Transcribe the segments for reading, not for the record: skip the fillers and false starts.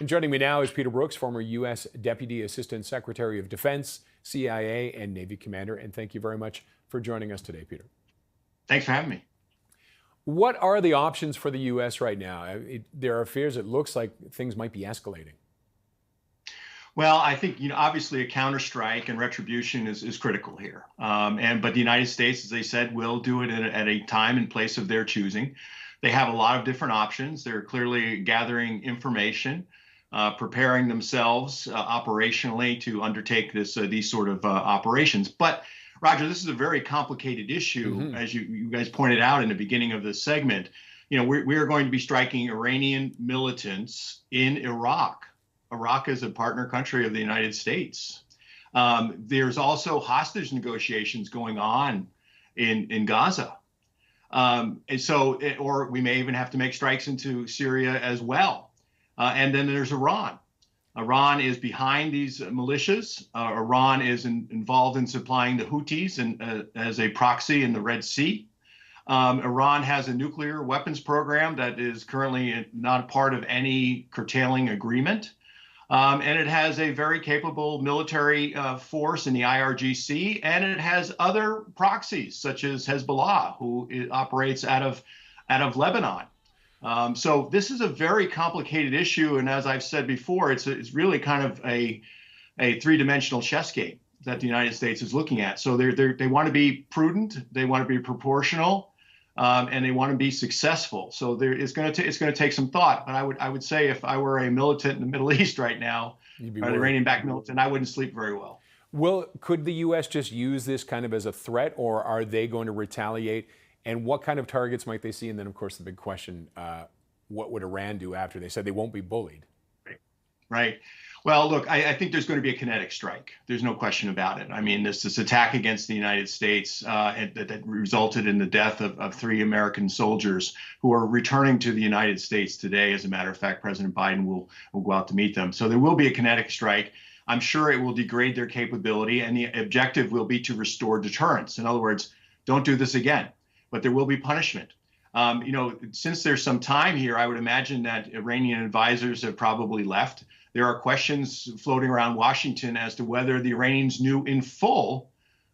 And joining me now is Peter Brooks, former U.S. Deputy Assistant Secretary of Defense, CIA, and Navy Commander. And thank you very much for joining us today, Peter. Thanks for having me. What are the options for the U.S. right now? There are fears it looks like things might be escalating. Well, I think, obviously a counterstrike and retribution is critical here. But the United States, as they said, will do it at a time and place of their choosing. They have a lot of different options. They're clearly gathering information, preparing themselves operationally to undertake these sort of operations. But Roger, this is a very complicated issue, as you guys pointed out in the beginning of this segment. We are going to be striking Iranian militants in Iraq. Iraq is a partner country of the United States. There's also hostage negotiations going on in Gaza. Or we may even have to make strikes into Syria as well. And then there's Iran. Iran is behind these militias. Iran is involved in supplying the Houthis as a proxy in the Red Sea. Iran has a nuclear weapons program that is currently not part of any curtailing agreement. And it has a very capable military force in the IRGC, and it has other proxies such as Hezbollah, who operates out of Lebanon. So this is a very complicated issue, and as I've said before, it's really kind of a three-dimensional chess game that the United States is looking at. So they want to be prudent, they want to be proportional, and they want to be successful. So it's going to take some thought. But I would say if I were a militant in the Middle East right now, an Iranian-backed militant, I wouldn't sleep very well. Well, could the U.S. just use this kind of as a threat, or are they going to retaliate? And what kind of targets might they see? And then, of course, the big question, what would Iran do after? They said they won't be bullied. Right. Well, look, I think there's going to be a kinetic strike. There's no question about it. I mean, this attack against the United States that resulted in the death of 3 American soldiers who are returning to the United States today. As a matter of fact, President Biden will go out to meet them. So there will be a kinetic strike. I'm sure it will degrade their capability, and the objective will be to restore deterrence. In other words, don't do this again. But there will be punishment. Since there's some time here, I would imagine that Iranian advisors have probably left. There are questions floating around Washington as to whether the Iranians knew in full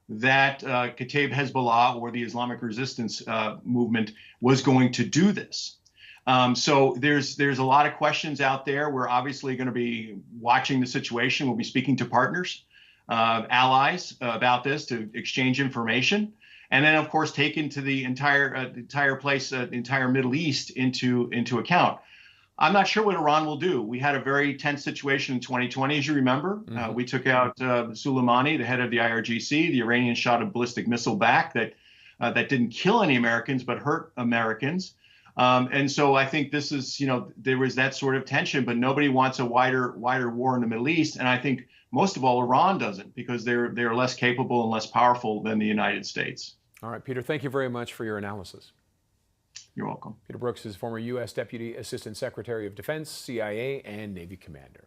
that Kataib Hezbollah, or the Islamic resistance movement, was going to do this. So there's a lot of questions out there. We're obviously going to be watching the situation. We'll be speaking to partners, allies about this to exchange information. And then, of course, take into the entire Middle East into account. I'm not sure what Iran will do. We had a very tense situation in 2020, as you remember. We took out Soleimani, the head of the IRGC. The Iranians shot a ballistic missile back that didn't kill any Americans but hurt Americans. And so I think this is, there was that sort of tension, but nobody wants a wider war in the Middle East. And I think most of all, Iran doesn't, because they're less capable and less powerful than the United States. All right, Peter, thank you very much for your analysis. You're welcome. Peter Brooks is former U.S. Deputy Assistant Secretary of Defense, CIA, and Navy Commander.